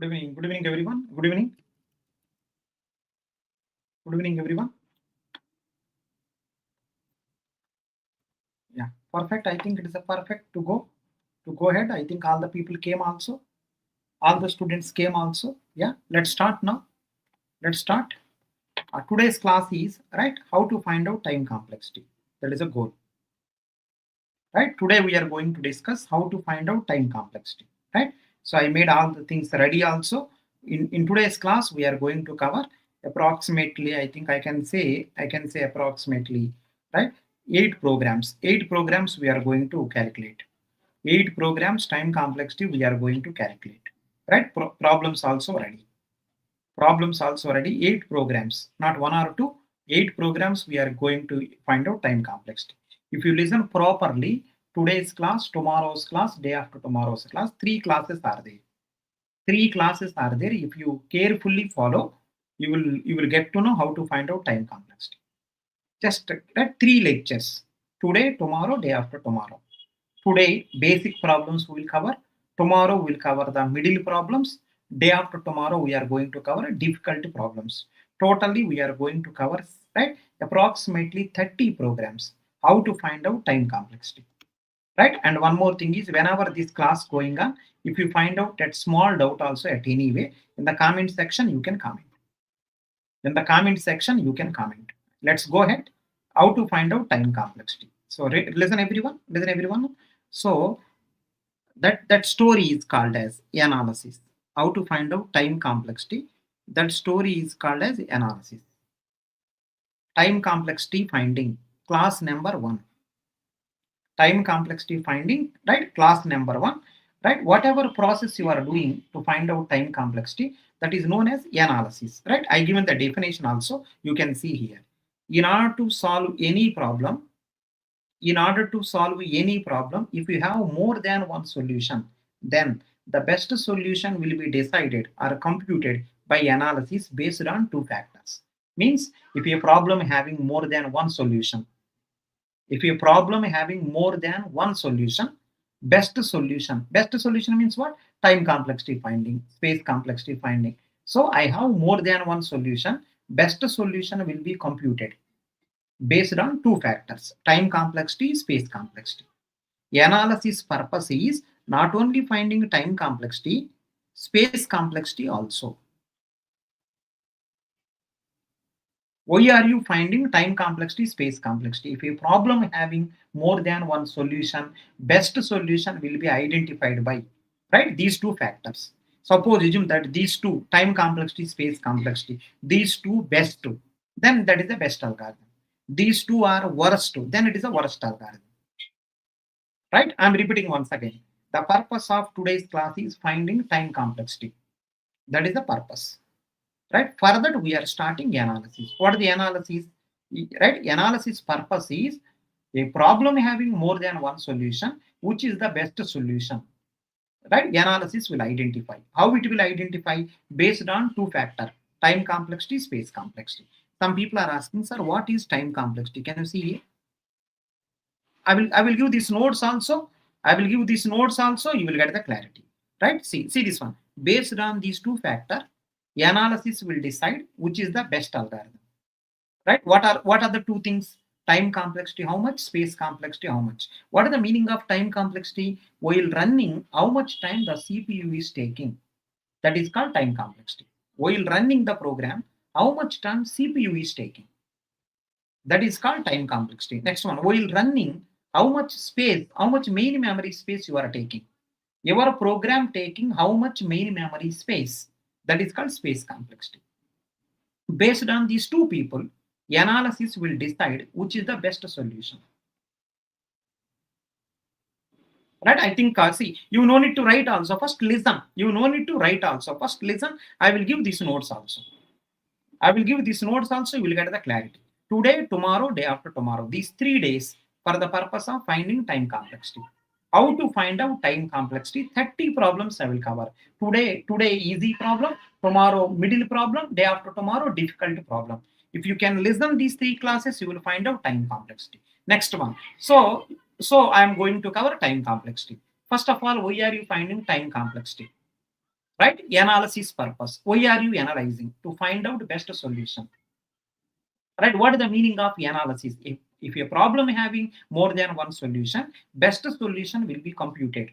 Good evening everyone. Good evening. Good evening everyone. Yeah, perfect. I think it is a perfect to go ahead. I think all the people came also. All the students came also. Yeah, let's start now. Let's start. Today's class is right how to find out time complexity. That is a goal. Right. Today we are going to discuss how to find out time complexity. Right. So I made all the things ready also. In today's class we are going to cover approximately, I think I can say approximately, right, 8 programs we are going to calculate. 8 programs time complexity we are going to calculate. Right. Problems also ready. Problems also ready. 8 programs, not one or two. 8 programs we are going to find out time complexity. If you listen properly, today's class, tomorrow's class, day after tomorrow's class, 3 classes are there. 3 classes are there. If you carefully follow, you will get to know how to find out time complexity. Just 3 lectures. Today, tomorrow, day after tomorrow. Today, basic problems we will cover. Tomorrow, we will cover the middle problems. Day after tomorrow, we are going to cover difficult problems. Totally, we are going to cover, right, approximately 30 programs. How to find out time complexity. Right? And one more thing is, whenever this class going on, if you find out that small doubt also at any way, in the comment section, you can comment. In the comment section, you can comment. Let's go ahead. How to find out time complexity. So listen everyone. Listen everyone. So that story is called as analysis. How to find out time complexity. That story is called as analysis. Time complexity finding. Class number 1. Time complexity finding. Right. Class number 1. Right. Whatever process you are doing to find out time complexity, that is known as analysis. Right. I given the definition also. You can see here. In order to solve any problem, if you have more than one solution, then the best solution will be decided or computed by analysis based on 2 factors. Means if a problem having more than one solution, best solution means what? Time complexity finding, space complexity finding. So I have more than one solution, best solution will be computed based on 2 factors, time complexity, space complexity. Analysis purpose is not only finding time complexity, space complexity also. Why are you finding time complexity, space complexity? If a problem having more than one solution, best solution will be identified by, right, these 2 factors. Suppose assume that these two, time complexity, space complexity, these two best two, then that is the best algorithm. These two are worst two, then it is a worst algorithm. Right? I'm repeating once again. The purpose of today's class is finding time complexity. That is the purpose. Right? For that, we are starting analysis. What is the analysis? Right? Analysis purpose is a problem having more than one solution, which is the best solution. Right? Analysis will identify. How it will identify? Based on 2 factors, time complexity, space complexity. Some people are asking, sir, what is time complexity? Can you see here? I will give these notes also. You will get the clarity. Right? See this one. Based on these 2 factors, analysis will decide which is the best algorithm. Right? What are the 2 things? Time complexity, how much? Space complexity, how much? What is the meaning of time complexity? While running, how much time the CPU is taking? That is called time complexity. While running the program, how much time CPU is taking? That is called time complexity. Next one, while running, how much space, how much main memory space you are taking? Your program taking how much main memory space? That is called space complexity. Based on these 2 people, analysis will decide which is the best solution. Right? I think, see, you no need to write also. First listen. You no need to write also. First listen. I will give these notes also. You will get the clarity. Today, tomorrow, day after tomorrow. These 3 days for the purpose of finding time complexity. How to find out time complexity? 30 problems I will cover. Today easy problem, tomorrow middle problem, day after tomorrow difficult problem. If you can listen these 3 classes, you will find out time complexity. Next one. So I am going to cover time complexity. First of all, why are you finding time complexity? right? Analysis purpose. Why are you analyzing? To find out best solution, right? What is the meaning of analysis? If a problem having more than one solution, best solution will be computed.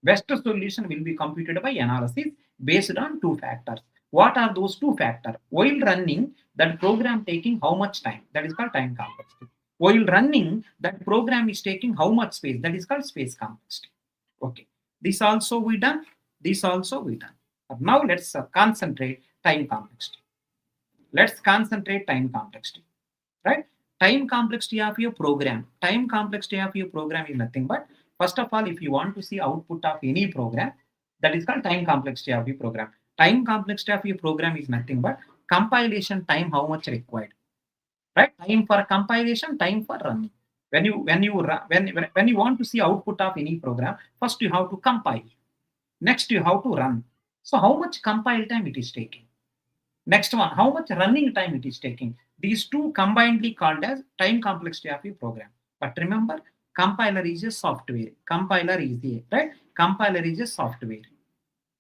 Best solution will be computed by analysis based on two factors. What are those two factors? While running, that program taking how much time? That is called time complexity. While running, that program is taking how much space? That is called space complexity. Okay. This also we done. This also we done. But now let's concentrate time complexity. Let's concentrate time complexity. Right? Time complexity of your program. Time complexity of your program is nothing but, first of all, if you want to see output of any program, that is called time complexity of your program. Time complexity of your program is nothing but compilation time, how much required, right? Time for compilation, time for running. When you want to see output of any program, first you have to compile, next you have to run. So how much compile time it is taking? Next one, how much running time it is taking? These two combinedly called as time complexity of your program. But remember, compiler is a software. Compiler is a, right? Compiler is a software.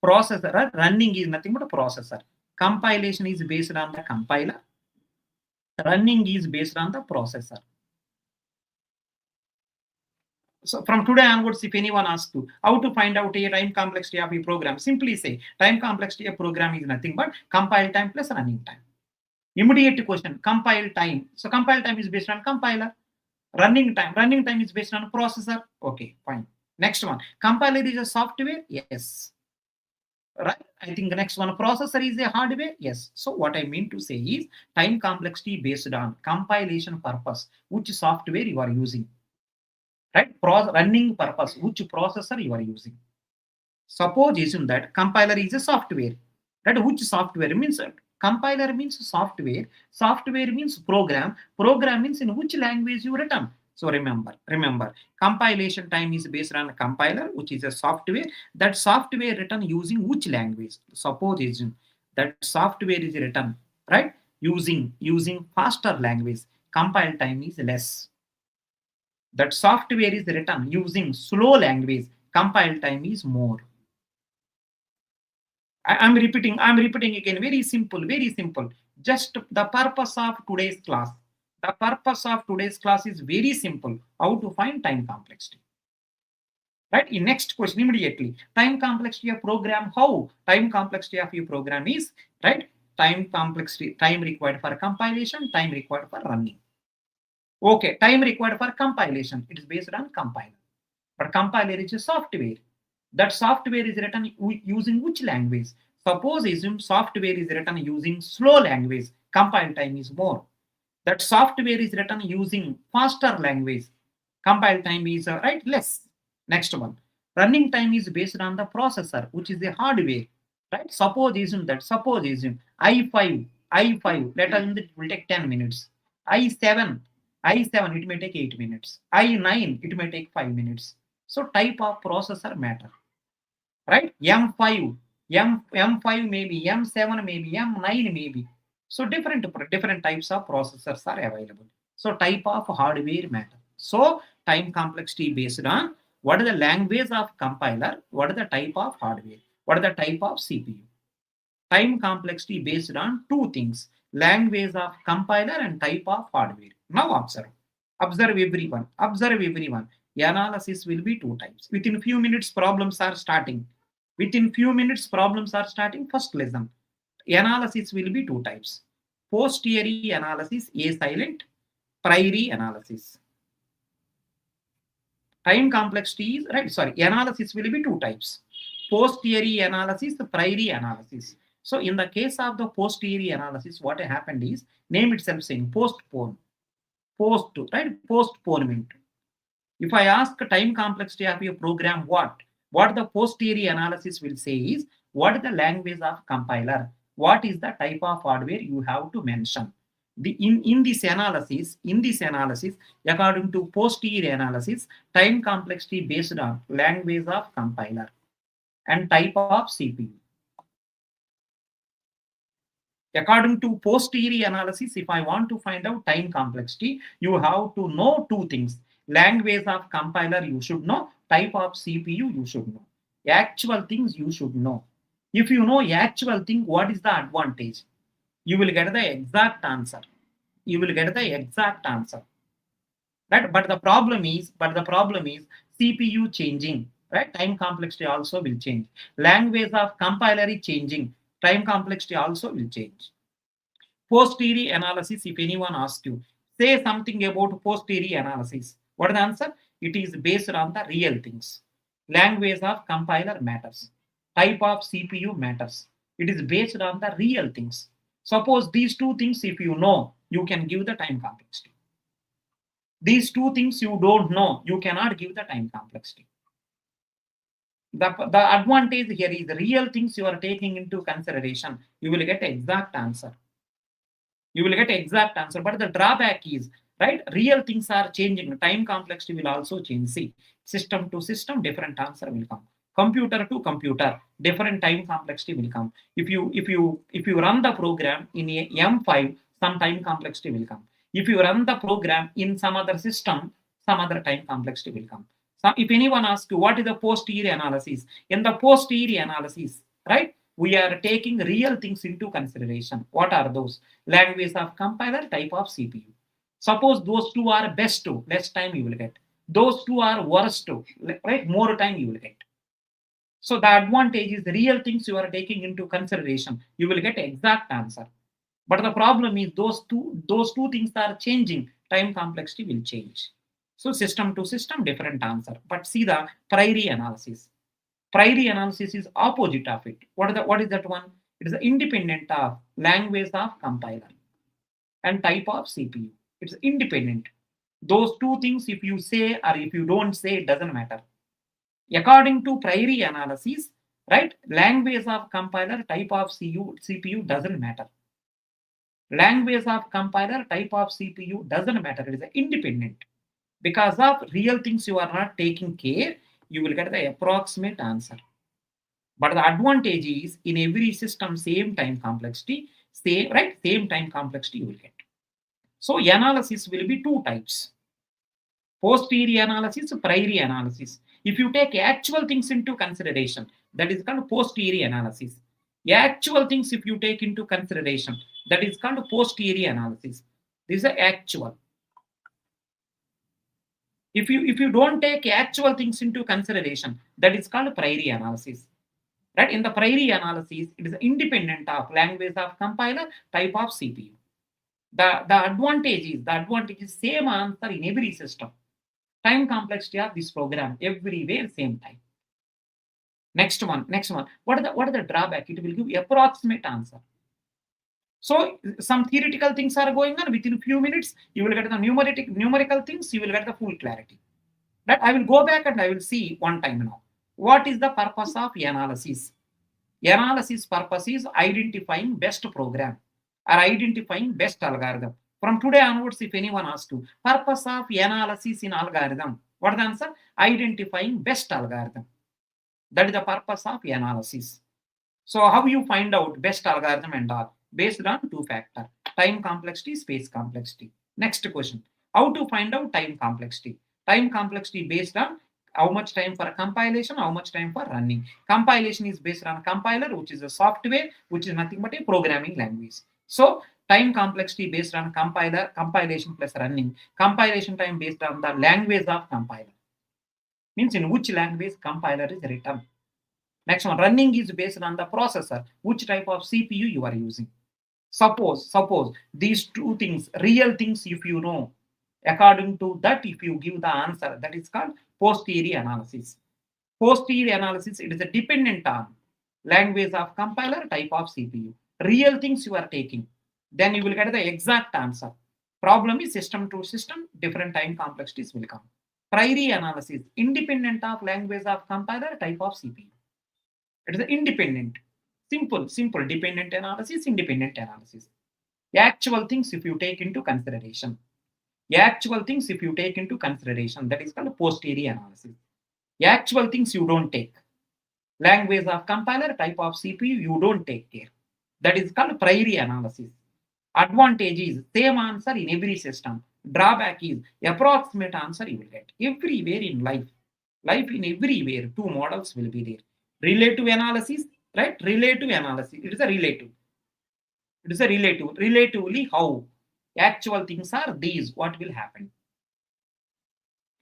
Processor, right? Running is nothing but a processor. Compilation is based on the compiler. Running is based on the processor. So from today onwards, if anyone asks you how to find out a time complexity of a program, simply say time complexity of a program is nothing but compile time plus running time. Immediate question, compile time. So compile time is based on compiler. Running time is based on processor. Okay, fine. Next one, compiler is a software. Yes. Right. I think the next one, processor is a hardware. Yes. So what I mean to say is time complexity based on compilation purpose, which software you are using. Right? Running purpose, which processor you are using. Suppose assume that compiler is a software. Right? Which software means compiler means software. Software means program. Program means in which language you written. So remember, compilation time is based on a compiler, which is a software. That software written using which language? Suppose assume that software is written, right, using faster language. Compile time is less. That software is written using slow language. Compile time is more. I'm repeating again. Very simple, very simple. Just the purpose of today's class. The purpose of today's class is very simple. How to find time complexity. Right? In next question immediately. Time complexity of program. How? Time complexity of your program is, right? Time complexity, time required for compilation, time required for running. Okay, time required for compilation. It is based on compiler. But compiler is a software. That software is written using which language? Suppose assume software is written using slow language. Compile time is more. That software is written using faster language. Compile time is right less. Next one. Running time is based on the processor, which is the hardware. Right? Suppose assume i5, let us it will take 10 minutes. i7, it may take 8 minutes. i9, it may take 5 minutes. So type of processor matter, right? M5, M5 maybe, M7 maybe, M9 maybe. So different types of processors are available. So type of hardware matter. So time complexity based on what is the language of compiler, what is the type of hardware, what is the type of CPU. Time complexity based on two things, language of compiler and type of hardware. Now observe everyone. Analysis will be two types. Within few minutes problems are starting. First lesson. Analysis will be two types. Posteriori analysis, A silent, priori analysis. Time complexity is, right, sorry, analysis will be two types. Posteriori analysis, priori analysis. So in the case of the posteriori analysis, what happened is, name itself saying postponement. If I ask time complexity of your program, what the posteriori analysis will say is, what is the language of compiler? What is the type of hardware you have to mention? In this analysis, according to posteriori analysis, time complexity based on language of compiler and type of CPU. According to posteriori analysis, if I want to find out time complexity, you have to know two things. Language of compiler you should know, type of CPU you should know. Actual things you should know. If you know actual thing, what is the advantage? You will get the exact answer. You will get the exact answer. Right? But the problem is CPU changing. Right? Time complexity also will change. Language of compiler is changing. Time complexity also will change. Post-theory analysis, if anyone asks you, say something about post-theory analysis. What is the answer? It is based on the real things. Language of compiler matters. Type of CPU matters. It is based on the real things. Suppose these two things, if you know, you can give the time complexity. These two things you don't know, you cannot give the time complexity. The advantage here is the real things you are taking into consideration. You will get exact answer. You will get exact answer. But the drawback is, right, real things are changing. Time complexity will also change. See, system to system, different answer will come. Computer to computer, different time complexity will come. If you run the program in a M5, some time complexity will come. If you run the program in some other system, some other time complexity will come. So if anyone asks you what is the post-theory analysis, in the post-theory analysis, right, we are taking real things into consideration. What are those? Language of compiler, type of CPU. Suppose those two are best two, less time you will get. Those two are worst two, right? More time you will get. So the advantage is the real things you are taking into consideration. You will get exact answer. But the problem is those two things are changing. Time complexity will change. So system to system, different answer. But see the priori analysis. Priori analysis is opposite of it. What is that one? It is independent of language of compiler and type of CPU. It's independent. Those two things, if you say or if you don't say, it doesn't matter. According to priori analysis, right, language of compiler, type of CPU doesn't matter. Language of compiler, type of CPU doesn't matter. It is independent. Because of real things you are not taking care, you will get the approximate answer. But the advantage is in every system, same time complexity, same time complexity you will get. So analysis will be two types. Post-theory analysis, priori analysis. If you take actual things into consideration, that is called post-theory analysis. Actual things if you take into consideration, that is called post-theory analysis. This is actual. If you don't take actual things into consideration, that is called priori analysis. Right? In the priori analysis, it is independent of language of compiler, type of CPU. The advantage is same answer in every system. Time complexity of this program, everywhere same time. Next one. What are the drawback? It will give approximate answer. So some theoretical things are going on. Within a few minutes, you will get the numerical things. You will get the full clarity. That I will go back and I will see one time now. What is the purpose of analysis? Analysis purpose is identifying best program or identifying best algorithm. From today onwards, if anyone asks you, purpose of analysis in algorithm, what is the answer? Identifying best algorithm. That is the purpose of analysis. So how you find out best algorithm and all? Based on two factors, time complexity, space complexity. Next question, how to find out time complexity? Time complexity based on how much time for compilation, how much time for running. Compilation is based on compiler, which is a software, which is nothing but a programming language. So time complexity based on compilation plus running. Compilation time based on the language of compiler. Means in which language compiler is written. Next one, running is based on the processor, which type of CPU you are using. Suppose these two things, real things, if you know, according to that, if you give the answer, that is called post-theory analysis. Post-theory analysis, it is a dependent on language of compiler, type of CPU. Real things you are taking, then you will get the exact answer. Problem is system to system, different time complexities will come. Priori analysis, independent of language of compiler, type of CPU. It is independent. Simple dependent analysis, independent analysis. Actual things if you take into consideration. Actual things if you take into consideration, that is called post-theory analysis. Actual things you don't take. Language of compiler, type of CPU, you don't take care. That is called priori analysis. Advantage is same answer in every system. Drawback is approximate answer you will get. Everywhere in life in everywhere, two models will be there. Relative analysis, right? Relative analysis. It is a relative. It is a relative. Relatively, how actual things are these, what will happen,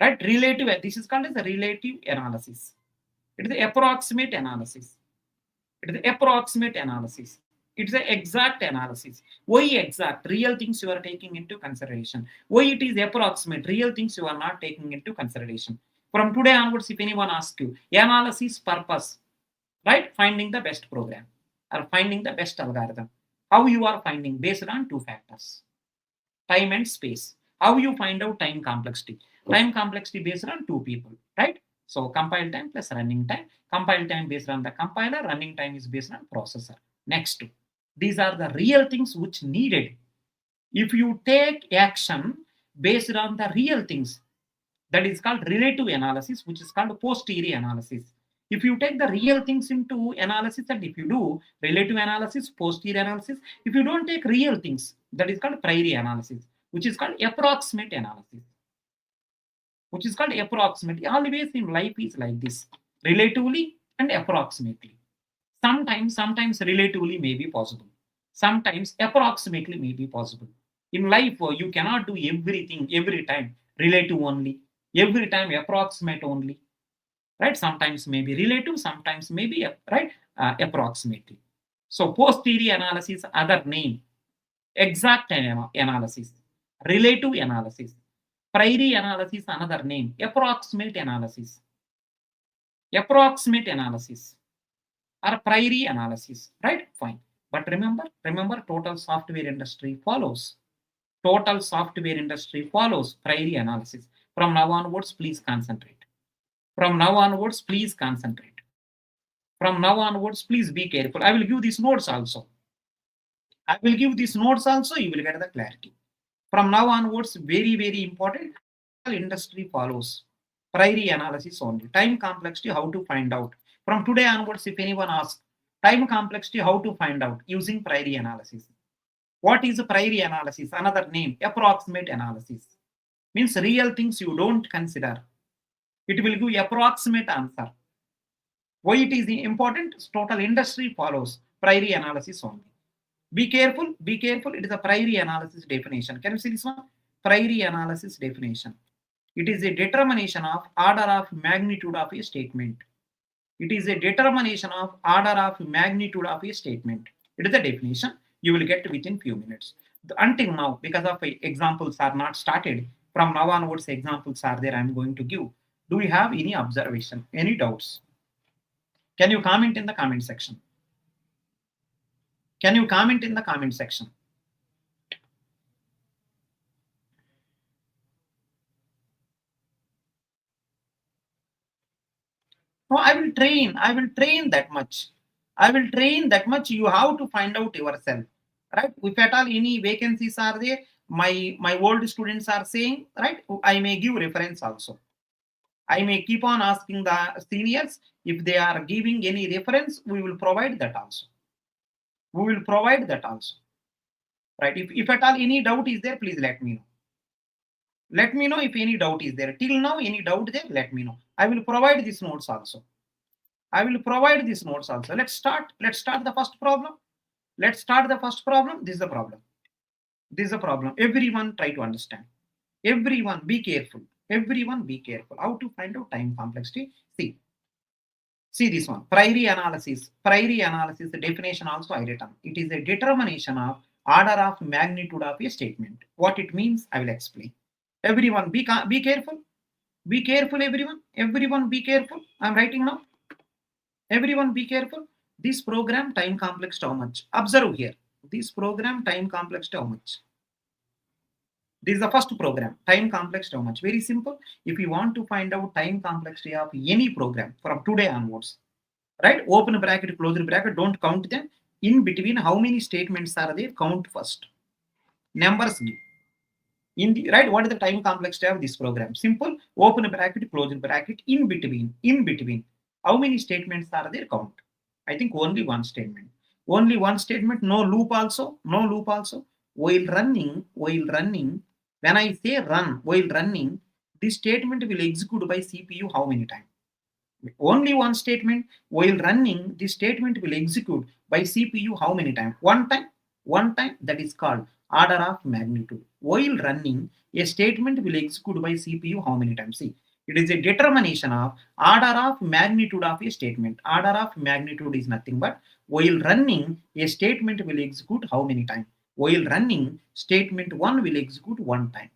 right? Relative, this is called as a relative analysis. It is the approximate analysis. It is the approximate analysis. It's the exact analysis. Why exact? Real things you are taking into consideration. Why it is approximate? Real things you are not taking into consideration. From today onwards, if anyone asks you, analysis purpose, right? Finding the best program or finding the best algorithm. How you are finding based on two factors, time and space. How you find out time complexity? Time complexity based on two people, right? So compile time plus running time. Compile time based on the compiler, running time is based on processor. Next two. These are the real things which needed. If you take action based on the real things, that is called relative analysis, which is called posterior analysis. If you take the real things into analysis, and if you do relative analysis, posterior analysis, if you don't take real things, that is called priori analysis, which is called approximate analysis, which is called approximate. Always in life is like this, relatively and approximately. Sometimes relatively may be possible. Sometimes approximately may be possible. In life, you cannot do everything every time relative only, every time approximate only, right? Sometimes maybe relative, sometimes maybe right approximately. So posterior analysis, other name, exact analysis, relative analysis, priori analysis, another name, approximate analysis, approximate analysis, or priori analysis, right? Fine. But remember, total software industry follows. Total software industry follows priori analysis. From now onwards, please concentrate. From now onwards, please concentrate. From now onwards, please be careful. I will give these notes also. I will give these notes also. You will get the clarity. From now onwards, very, very important. Industry follows priori analysis only. Time complexity, how to find out. From today onwards, if anyone asks, time complexity, how to find out using priori analysis. What is a priori analysis? Another name, approximate analysis. Means real things you don't consider. It will give approximate answer. Why it is important? Total industry follows priori analysis only. Be careful, be careful. It is a priori analysis definition. Can you see this one? Priori analysis definition. It is a determination of order of magnitude of a statement. It is a determination of order of magnitude of a statement. It is a definition. You will get within few minutes. Until now, because of examples are not started, from now onwards examples are there I am going to give. Do you have any observation, any doubts? Can you comment in the comment section? Can you comment in the comment section? No, I will train that much. I will train that much. You have to find out yourself, right? If at all any vacancies are there, my old students are saying, right, I may give reference also. I may keep on asking the seniors if they are giving any reference, we will provide that also. We will provide that also, right? If at all any doubt is there, please let me know. Let me know if any doubt is there. Till now, any doubt there, let me know. I will provide these notes also. I will provide these notes also. Let's start the first problem. Let's start the first problem. This is the problem. This is the problem. Everyone try to understand. Everyone be careful. Everyone be careful. How to find out time complexity? See this one. Priori analysis. Priori analysis, the definition also I written. It is a determination of order of magnitude of a statement. What it means, I will explain. Everyone be careful. Be careful, everyone. Everyone be careful. I'm writing now. Everyone be careful. This program time complex how much? Observe here. This program time complex how much? This is the first program. Time complex how much? Very simple. If you want to find out time complexity of any program from today onwards, right? Open bracket, close bracket, don't count them. In between, how many statements are there? Count first. Numbers give. In the right, what is the time complexity of this program? Simple. Open bracket, close bracket, in between. How many statements are there? Count. I think only one statement. Only one statement. No loop also. No loop also. While running. When I say run, while running, this statement will execute by CPU how many times? Only one statement. While running, the statement will execute by CPU how many times? One time. One time. That is called order of magnitude. While running, a statement will execute by CPU how many times? See, it is a determination of order of magnitude of a statement. Order of magnitude is nothing but while running, a statement will execute how many times? While running, statement 1 will execute one time.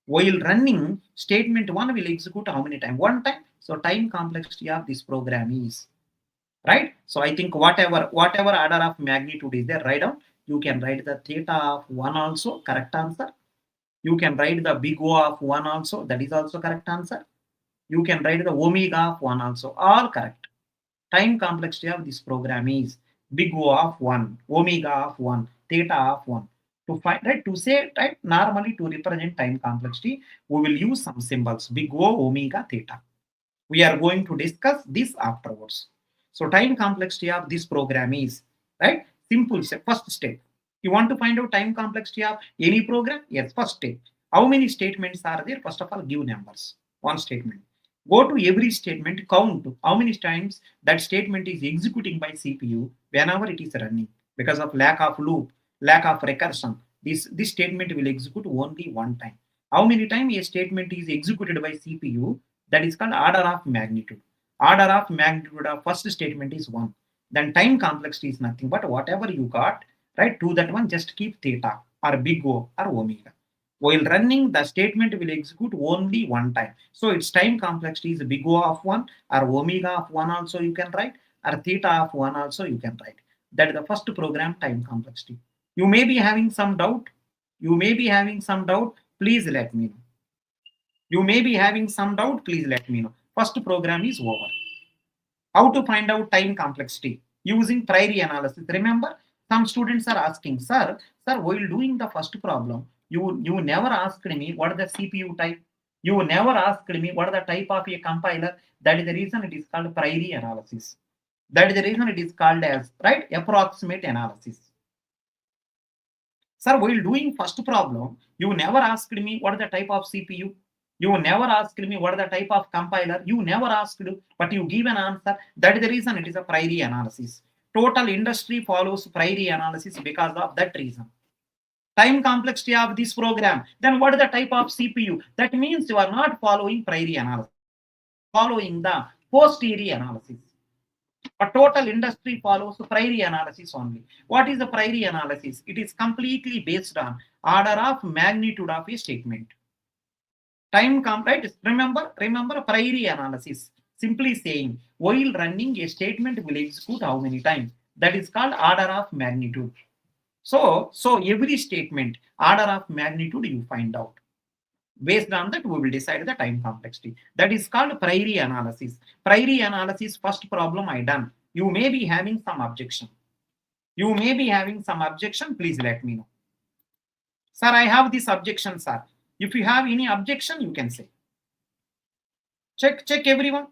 While running, statement 1 will execute how many times? One time. So time complexity of this program is, right? So I think whatever order of magnitude is there, write down. You can write the theta of 1 also, correct answer. You can write the big O of 1 also, that is also correct answer. You can write the omega of 1 also, all correct. Time complexity of this program is big O of 1, omega of 1, theta of 1. To find, right, to say, right, normally to represent time complexity, we will use some symbols, big O, omega, theta. We are going to discuss this afterwards. So time complexity of this program is, right, simple step, first step. You want to find out time complexity of any program? Yes, first step. How many statements are there? First of all, give numbers. One statement. Go to every statement, count how many times that statement is executing by CPU whenever it is running. Because of lack of loop, lack of recursion, this statement will execute only one time. How many times a statement is executed by CPU? That is called order of magnitude. Order of magnitude of first statement is 1. Then time complexity is nothing but whatever you got, right? To that one, just keep theta or big O or omega. While running, the statement will execute only one time. So its time complexity is big O of 1 or omega of 1 also you can write, or theta of 1 also you can write. That is the first program time complexity. You may be having some doubt. You may be having some doubt. Please let me know. You may be having some doubt. Please let me know. First program is over. How to find out time complexity? Using priori analysis. Remember, some students are asking, sir, while doing the first problem, you never asked me what is the CPU type. You never asked me what is the type of a compiler. That is the reason it is called priori analysis. That is the reason it is called as, right, approximate analysis. Sir, while doing first problem, you never asked me what is the type of CPU. You never asked me what is the type of compiler. You never asked, but you give an answer. That is the reason it is a priori analysis. Total industry follows priori analysis because of that reason. Time complexity of this program. Then what is the type of CPU? That means you are not following priori analysis. Following the posteriori analysis. But total industry follows priori analysis only. What is the priori analysis? It is completely based on order of magnitude of a statement. Time right? Remember priori analysis. Simply saying while running a statement will execute how many times? That is called order of magnitude. So every statement order of magnitude you find out. Based on that, we will decide the time complexity. That is called priori analysis. Priori analysis, first problem I done. You may be having some objection. You may be having some objection. Please let me know. Sir, I have this objection, sir. If you have any objection, you can say. Check everyone.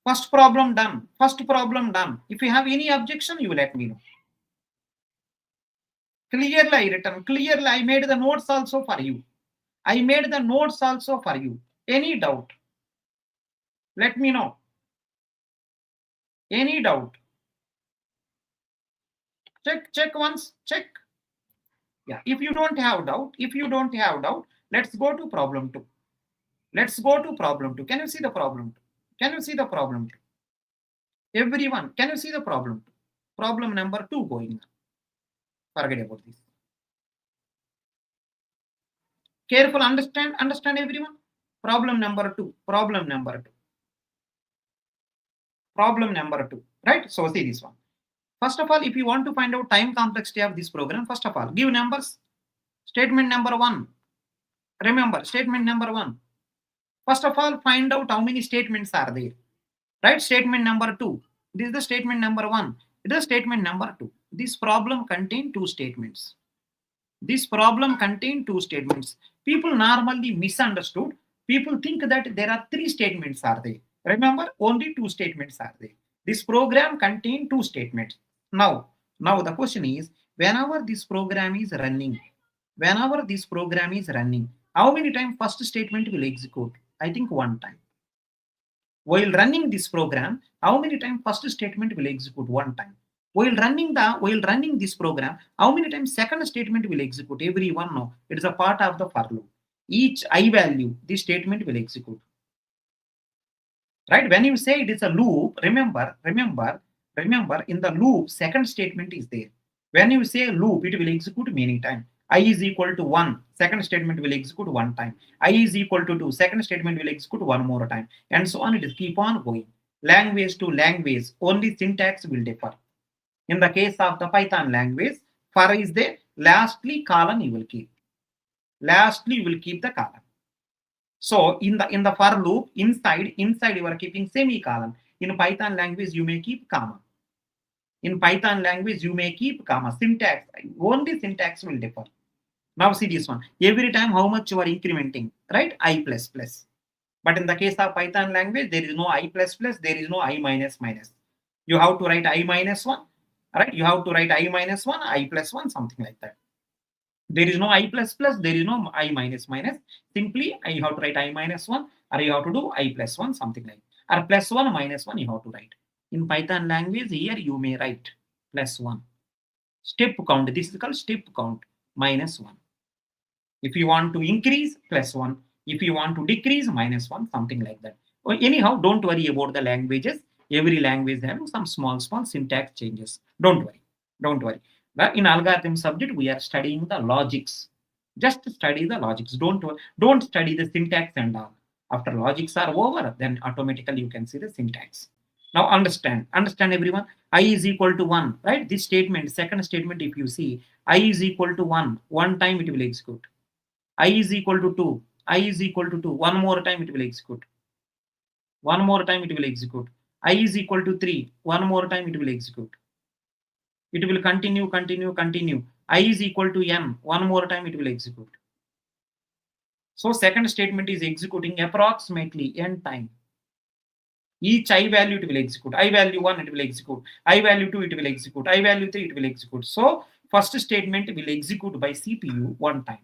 First problem done. First problem done. If you have any objection, you let me know. Clearly I written. Clearly I made the notes also for you. I made the notes also for you. Any doubt? Let me know. Any doubt? Check once. Check. Yeah. If you don't have doubt, let's go to problem 2. Let's go to problem 2. Can you see the problem 2? Can you see the problem 2? Everyone, can you see the problem 2? Problem number 2 going on. Forget about this. Careful, understand everyone. Problem number 2. Problem number 2. Right? So see this one. First of all, if you want to find out time complexity of this program, first of all, give numbers. Statement number 1. Remember, statement number 1. First of all, find out how many statements are there. Right? Statement number 2. This is the statement number 1. It is statement number 2. This problem contains 2 statements. This problem contains 2 statements. People normally misunderstood. People think that there are 3 statements are there. Remember, only 2 statements are there. This program contains 2 statements. Now the question is, whenever this program is running, how many times first statement will execute? I think one time. While running this program, how many times first statement will execute? One time. While running this program, how many times second statement will execute? Every one. No, it is a part of the for loop. Each I value, this statement will execute. Right? When you say it is a loop, remember, in the loop, second statement is there. When you say loop, it will execute many times. I is equal to 1, second statement will execute one time. I is equal to 2, second statement will execute one more time. And so on, it is keep on going. Language to language, only syntax will differ. In the case of the Python language, for is there, lastly colon you will keep. Lastly, you will keep the colon. So in the for loop, inside you are keeping semicolon. In Python language, you may keep comma. In Python language, you may keep comma. Syntax, only syntax will differ. Now see this one. Every time how much you are incrementing, right? I plus plus. But in the case of Python language, there is no I plus plus, there is no I minus minus. You have to write I minus 1, right? You have to write I minus 1, I plus 1, something like that. There is no I plus plus, there is no I minus minus. Simply, you have to write I minus 1, or you have to do I plus 1, something like that. Or plus 1, minus 1, you have to write. In Python language, here you may write plus 1. Step count, this is called step count, minus 1. If you want to increase, plus 1. If you want to decrease, minus 1, something like that. Or anyhow, don't worry about the languages. Every language has some small syntax changes. Don't worry. But in algorithm subject, we are studying the logics. Just study the logics. Don't study the syntax and all. After logics are over, then automatically you can see the syntax. Now understand everyone. I is equal to 1, right? This statement, second statement, if you see, I is equal to 1, one time it will execute. I is equal to 2, I is equal to 2, one more time it will execute. One more time it will execute. I is equal to 3, one more time it will execute. It will continue. I is equal to n, one more time it will execute. So second statement is executing approximately n time. Each I value it will execute. I value 1 it will execute. I value 2 it will execute. I value 3 it will execute. So first statement will execute by CPU one time.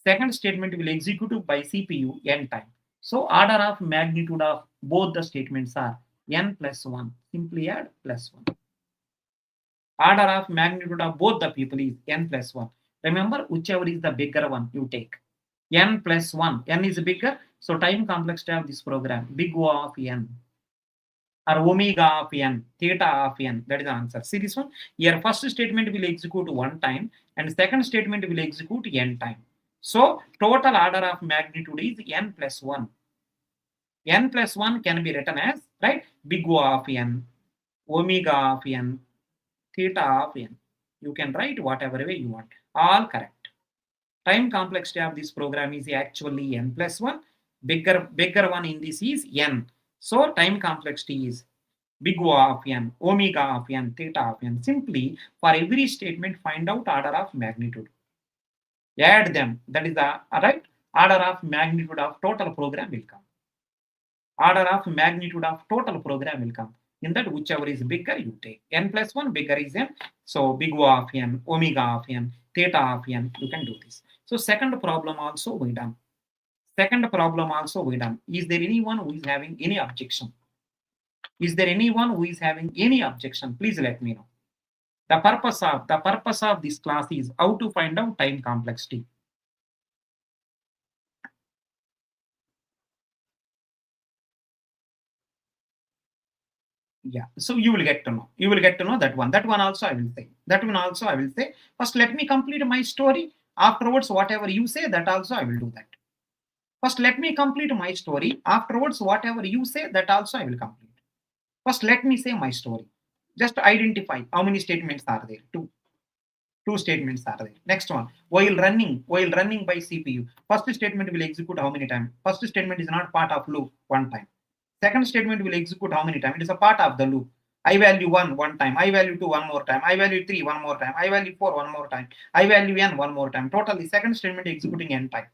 Second statement will execute by CPU n time. So order of magnitude of both the statements are n plus 1. Simply add plus 1. Order of magnitude of both the people is n plus 1. Remember, whichever is the bigger one, you take. N plus 1. N is bigger. So time complexity of this program, big O of n. Or omega of n, theta of n. That is the answer. See this one? Your first statement will execute one time and second statement will execute n time. So total order of magnitude is n plus 1. N plus 1 can be written as, right, big O of n, omega of n, theta of n. You can write whatever way you want. All correct. Time complexity of this program is actually n plus 1. Bigger one in this is n. So time complexity is big O of n, omega of n, theta of n. Simply for every statement, find out order of magnitude. Add them. That is the right order of magnitude of total program will come. Order of magnitude of total program will come. In that, whichever is bigger, you take. N plus 1, bigger is n. So big O of n, omega of n, theta of n. You can do this. So second problem also we done. Is there anyone who is having any objection? Is there anyone who is having any objection? Please let me know. The purpose of this class is how to find out time complexity. Yeah, so you will get to know. That one. That one also I will say. First, let me complete my story. Afterwards, whatever you say, that also I will do that. First, let me complete my story. Afterwards, whatever you say, that also I will complete. First, let me say my story. Just identify how many statements are there. Two statements are there. Next one, while running by CPU. First statement will execute how many times? First statement is not part of loop, one time. Second statement will execute how many times? It is a part of the loop. I value 1 one time. I value 2 one more time. I value 3 one more time. I value 4 one more time. I value n one more time. Totally, second statement executing n time.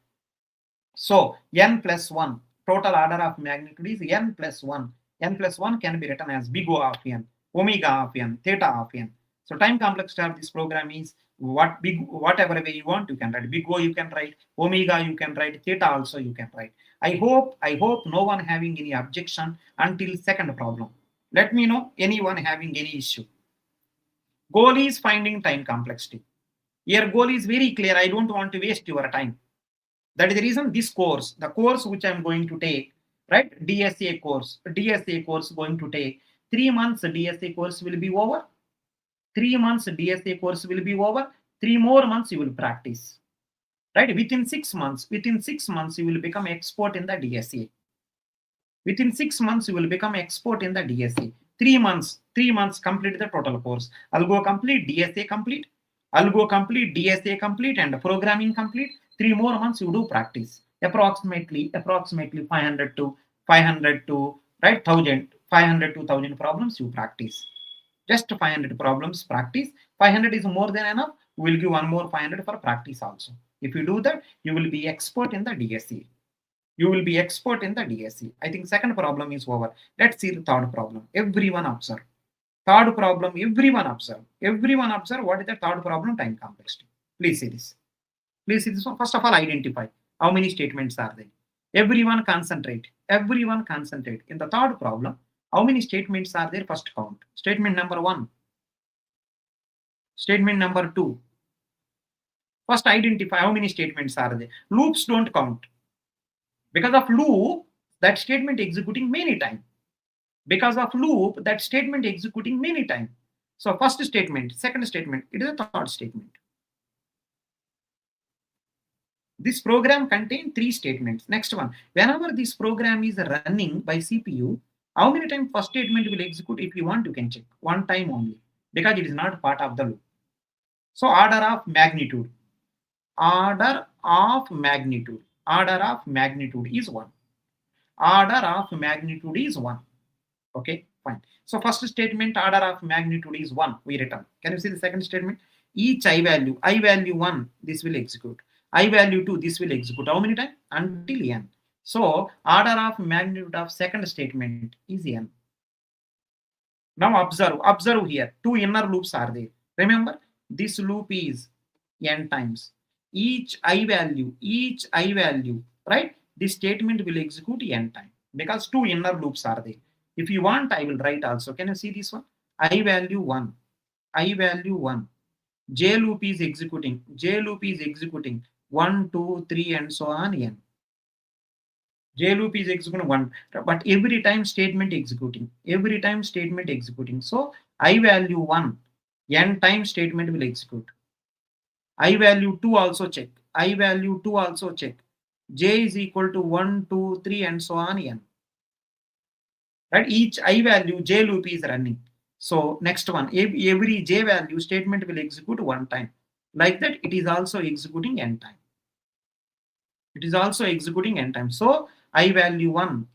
So n plus 1, total order of magnitude is n plus 1. N plus 1 can be written as big O of n, omega of n, theta of n. So time complexity of this program is whatever way you want, you can write. Big O you can write, omega you can write, theta also you can write. I hope no one having any objection until second problem. Let me know anyone having any issue. Goal is finding time complexity. Your goal is very clear. I don't want to waste your time. That is the reason this course, the course which I'm going to take, right? DSA course going to take 3 months. DSA course will be over. 3 months DSA course will be over. 3 more months you will practice, right? Within 6 months you will become expert in the DSA. Within 6 months you will become expert in the DSA. 3 months complete the total course. I'll go complete DSA complete. I'll go complete DSA complete and programming complete. 3 more months you do practice. Approximately 500 to right 1000, 500 to 1000 problems you practice. Just 500 problems practice. 500 is more than enough. We'll give one more 500 for practice also. If you do that, you will be expert in the DSA. You will be expert in the DSA. I think second problem is over. Let's see the third problem. Everyone observe. Third problem, everyone observe. Everyone observe what is the third problem, time complexity. Please see this. Please see this one. First of all, identify how many statements are there. Everyone concentrate. Everyone concentrate. In the third problem, how many statements are there? First count. Statement number 1. Statement number 2. First identify how many statements are there. Loops don't count. Because of loop, that statement executing many times. Because of loop, that statement executing many times. So first statement, second statement, it is a third statement. This program contains 3 statements. Next one, whenever this program is running by CPU, how many times first statement will execute? If you want, you can check. One time only, because it is not part of the loop. So order of magnitude. Order of magnitude is 1. Order of magnitude is 1. Okay, fine. So first statement, order of magnitude is 1. We return. Can you see the second statement? Each I value 1, this will execute. I value 2, this will execute. How many times? Until n. So order of magnitude of second statement is n. Now observe here. 2 inner loops are there. Remember, this loop is n times. Each I value, right? This statement will execute n time because 2 inner loops are there. If you want, I will write also. Can you see this one? I value 1. J loop is executing. 1, 2, 3, and so on n. J loop is executing 1, but every time statement executing. So I value 1, n time statement will execute. I value 2 also check. J is equal to 1, 2, 3, and so on n. Right? Each I value, J loop is running. So next one, every J value statement will execute 1 time. Like that, it is also executing n time. So I value 1,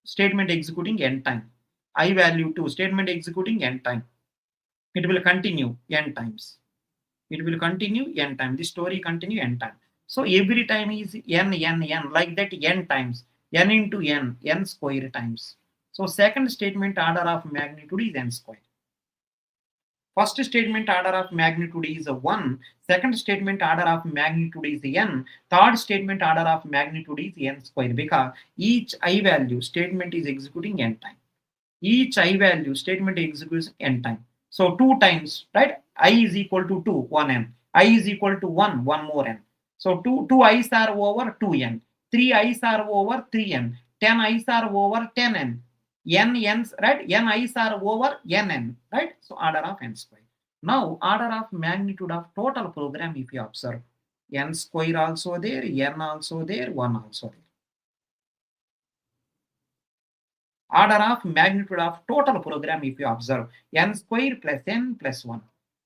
statement executing n time. I value 2, statement executing n time. It will continue n times. This story continue n time. So every time is n, like that n times. N into n square times. So second statement order of magnitude is n square. First statement order of magnitude is 1. Second statement order of magnitude is n. Third statement order of magnitude is n square because each I value statement is executing n time. Each I value statement executes n time. So 2 times, right? I is equal to 2, 1 n. I is equal to 1, 1 more n. So 2 i's are over 2n. 3 i's are over 3n. 10 i's are over 10n. N's, right? N i's are over nn, right? So order of n square. Now order of magnitude of total program, if you observe, n square also there, n also there, 1 also there. Order of magnitude of total program, if you observe, n square plus n plus 1,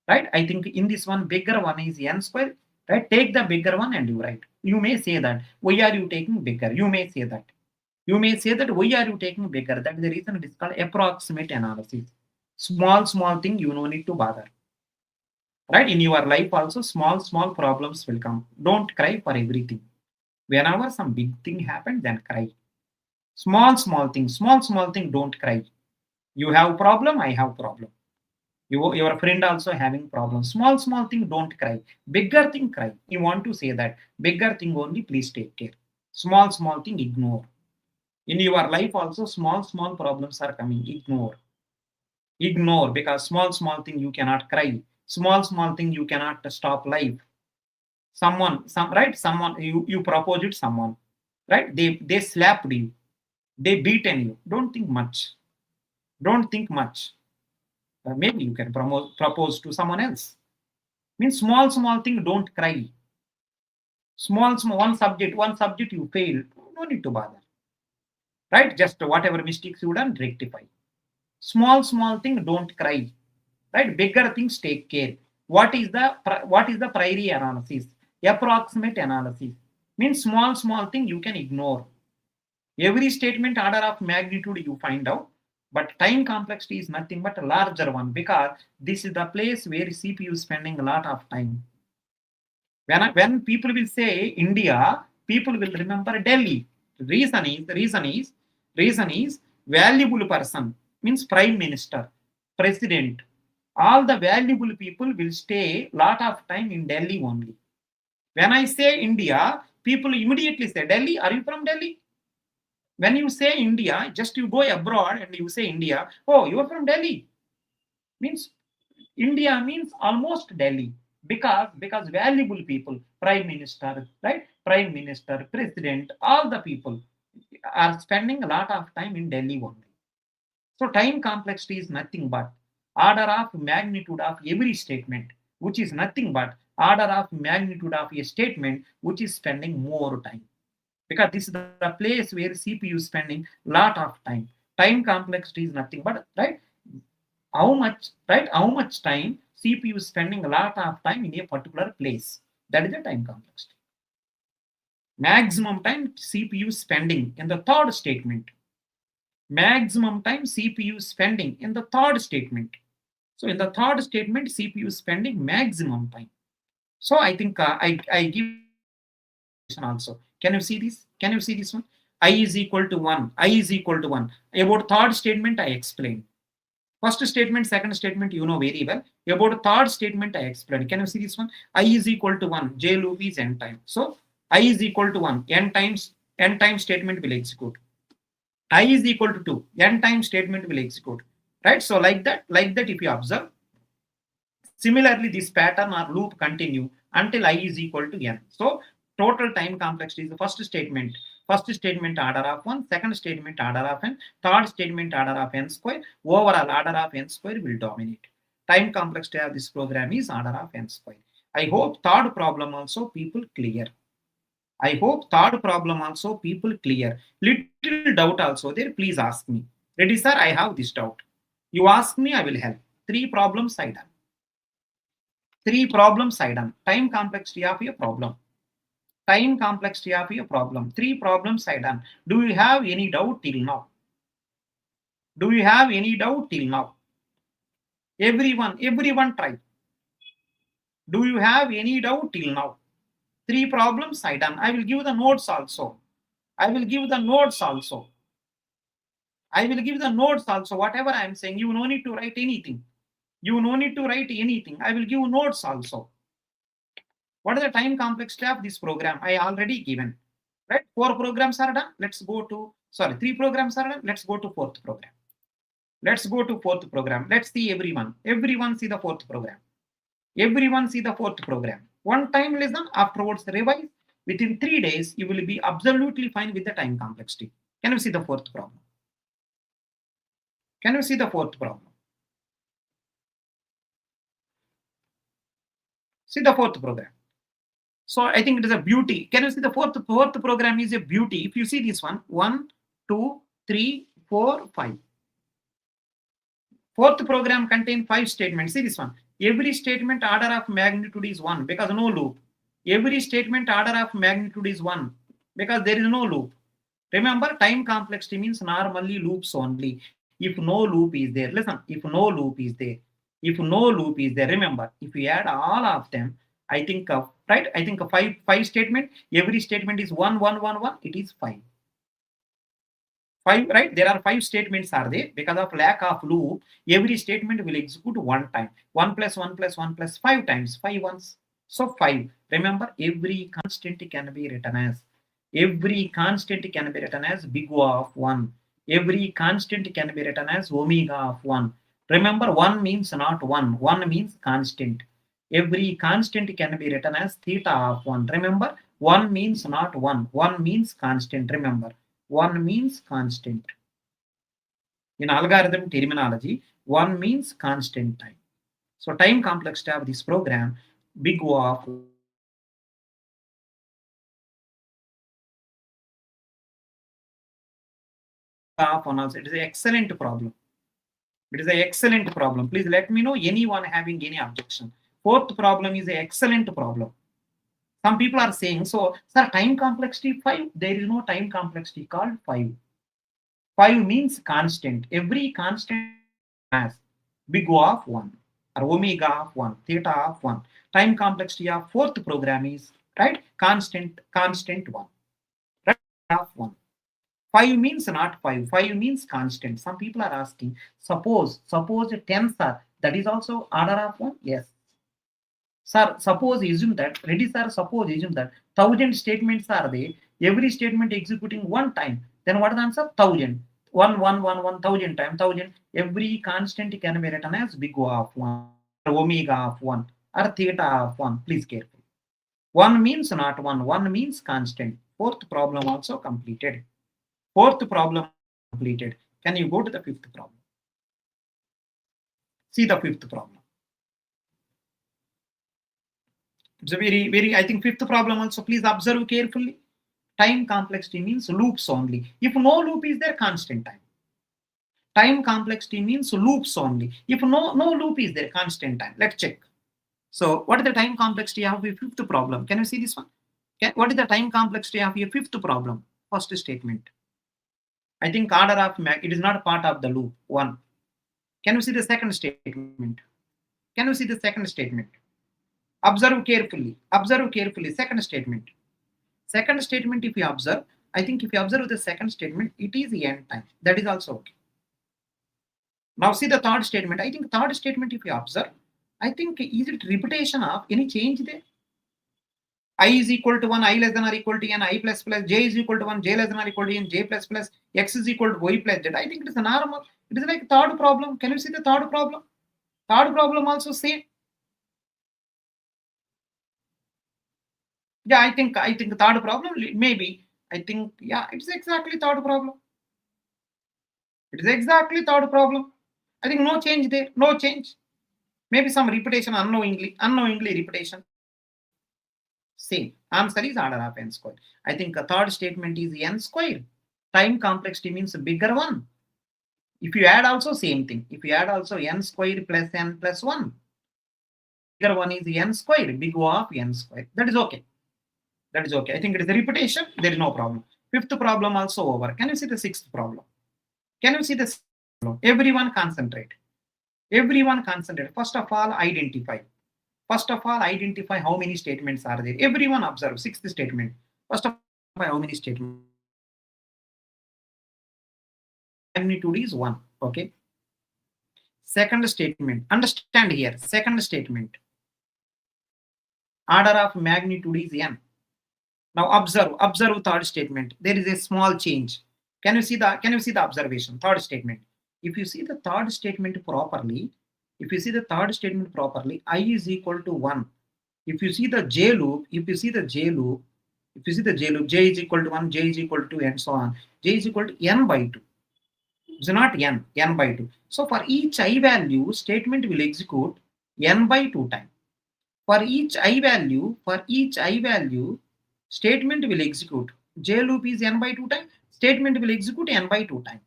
right? I think in this one, bigger one is n square, right? Take the bigger one and you write. You may say that, why are you taking bigger? You may say that, why are you taking bigger? That is the reason it is called approximate analysis. Small thing, you no need to bother. Right? In your life also, small problems will come. Don't cry for everything. Whenever some big thing happens, then cry. Small thing, don't cry. You have problem, I have problem. Your friend also having problems. Small thing, don't cry. Bigger thing, cry. You want to say that. Bigger thing only, please take care. Small thing, ignore. In your life also, small problems are coming. Ignore, because small thing you cannot cry. Small thing you cannot stop life. Someone, you proposed it someone, right? They slapped you, they beaten you. Don't think much. Don't think much. Maybe you can propose to someone else. Means small thing, don't cry. Small one subject you failed. No need to bother. Right? Just whatever mistakes you done, rectify. Small thing, don't cry. Right? Bigger things, take care. What is the priori analysis? Approximate analysis. Means small thing you can ignore. Every statement order of magnitude you find out, but time complexity is nothing but a larger one, because this is the place where CPU is spending a lot of time. When people will say India, people will remember Delhi. Reason is valuable person, means prime minister, president. All the valuable people will stay lot of time in Delhi only. When I say India, people immediately say Delhi. Are you from Delhi? When you say India, just you go abroad and you say India, oh, you are from Delhi. Means India means almost Delhi, because valuable people, prime minister, right? Prime minister, president, all the people are spending a lot of time in Delhi only. So time complexity is nothing but order of magnitude of every statement, which is nothing but order of magnitude of a statement which is spending more time. Because this is the place where CPU is spending lot of time. Time complexity is nothing but, right? How much time CPU is spending a lot of time in a particular place. That is the time complexity. Maximum time CPU spending in the third statement. Maximum time CPU spending in the third statement. So in the third statement, CPU spending maximum time. So I think I give also. Can you see this? Can you see this one? I is equal to 1. I is equal to 1. About third statement, I explained. First statement, second statement, you know very well. About third statement, I explained. Can you see this one? I is equal to 1. J loop is n time. So I is equal to 1. N times statement will execute. I is equal to 2. N times statement will execute. Right? So like that, if you observe, similarly, this pattern or loop continue until I is equal to n. So total time complexity is the first statement order of 1, second statement order of n, third statement order of n square, overall order of n square will dominate. Time complexity of this program is order of n square. I hope third problem also people clear. Little doubt also there, please ask me. Ready, sir? I have this doubt. You ask me, I will help. 3 problems I done. 3 problems I done. Time complexity of your problem. Time complexity of your problem. 3 problems I done. Do you have any doubt till now? Do you have any doubt till now? Everyone try. Do you have any doubt till now? 3 problems I done. I will give the notes also. Whatever I am saying, you no need to write anything. I will give notes also. What is the time complexity of this program? I already given. Right? 4 programs are done. Let's go to, 3 programs are done. Let's go to 4th program. Let's see everyone. Everyone see the 4th program. One time listen, afterwards revise. Within 3 days, you will be absolutely fine with the time complexity. Can you see the 4th problem? See the 4th program. So I think it is a beauty. Can you see the fourth program is a beauty? If you see this one, 1, 2, 3, 4, 5. 4th program contains 5 statements. See this one. Every statement order of magnitude is 1 because no loop. Every statement order of magnitude is 1 because there is no loop. Remember, time complexity means normally loops only. If no loop is there, listen, if no loop is there, remember, if you add all of them, I think a 5 statement, every statement is 1, 1, 1, 1, it is 5. 5, right? There are 5 statements are there. Because of lack of loop, every statement will execute one time. 1 plus 1 plus 1 plus 5 times, 5 ones. So 5. Remember, every constant can be written as big O of 1. Every constant can be written as omega of 1. Remember, 1 means not 1. 1 means constant. Every constant can be written as theta of 1. Remember, 1 means not 1. 1 means constant. Remember, 1 means constant. In algorithm terminology, 1 means constant time. So time complexity of this program, big O of one also. It is an excellent problem. It is an excellent problem. Please let me know anyone having any objection. Fourth problem is an excellent problem. Some people are saying, so sir, time complexity 5. There is no time complexity called 5. 5 means constant. Every constant has big O of 1 or omega of 1, theta of 1. Time complexity of fourth program is, right, constant 1. Right, of 1. 5 means not 5. 5 means constant. Some people are asking, suppose tensor, that is also order of 1? Yes. Sir, suppose assume that, ready sir, suppose assume that 1000 statements are there, every statement executing one time. Then what is the answer? 1000. 1,000 times 1000. Every constant can be written as big O of 1, or omega of 1, or theta of 1. Please careful. 1 means not 1. 1 means constant. Fourth problem also completed. Fourth problem completed. Can you go to the fifth problem? See the fifth problem. It's a very, I think fifth problem also, please observe carefully. Time complexity means loops only. If no loop is there, constant time. Time complexity means loops only. If no loop is there, constant time. Let's check. So what is the time complexity of a fifth problem? Can you see this one? What is the time complexity of a fifth problem? First statement. I think order of it is not part of the loop. 1. Can you see the second statement? Can you see the second statement? Observe carefully. Observe carefully. Second statement. Second statement, if you observe, I think if you observe the second statement, it is n time. That is also okay. Now see the third statement. I think third statement, if you observe, I think is it repetition of any change there? I is equal to 1, I less than or equal to n, I plus plus, j is equal to 1, j less than or equal to n, j plus plus, x is equal to y plus z. I think it is a normal. It is like third problem. Can you see the third problem? Third problem also same. Yeah, I think the third problem, maybe, I think, yeah, it's exactly third problem. It is exactly third problem. I think no change there, no change. Maybe some repetition unknowingly repetition. Same. Answer is order of n square. I think a third statement is n square. Time complexity means a bigger one. If you add also same thing. If you add also n square plus n plus 1. Bigger one is n square, big O of n square. That is okay. That is okay. I think it is a repetition. There is no problem. Fifth problem also over. Can you see the sixth problem? Can you see the sixth problem? Everyone concentrate. Everyone concentrate. First of all, identify. First of all, identify how many statements are there. Everyone observe. Sixth statement. First of all, how many statements? Magnitude is 1. Okay. Second statement. Understand here. Second statement. Order of magnitude is n. Now observe third statement. There is a small change. Can you see the observation? Third statement. If you see the third statement properly, I is equal to 1. If you see the j loop, j is equal to 1, j is equal to and so on. J is equal to n by 2. It's not n by 2. So for each I value, statement will execute n by 2 time. For each I value, statement will execute. J loop is n by 2 time. Statement will execute n by 2 time.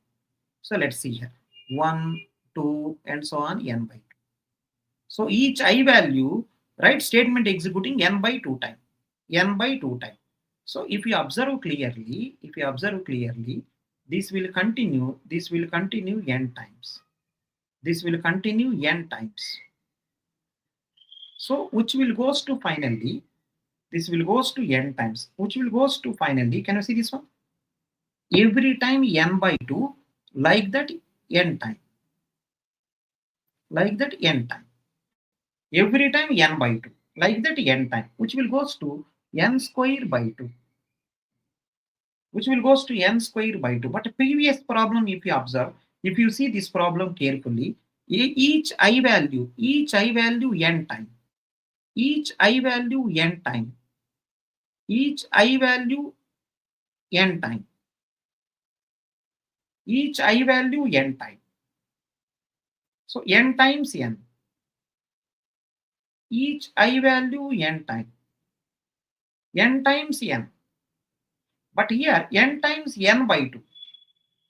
So let's see here. 1, 2, and so on, n by 2. So each I value, right, statement executing n by 2 time. N by 2 time. So if you observe clearly, this will continue n times. This will continue n times. So which will goes to finally, this will goes to n times. Which will goes to finally, can you see this one? every time n by 2, like that n time. Like that n time. Every time n by 2. Like that n time. Which will goes to n square by 2. Which will goes to n square by 2. But previous problem, if you observe, if you see this problem carefully, each I value n time. Each I value n time. Each I value n time. Each I value n time. So n times n. Each I value n time. N times n. But here n times n by 2.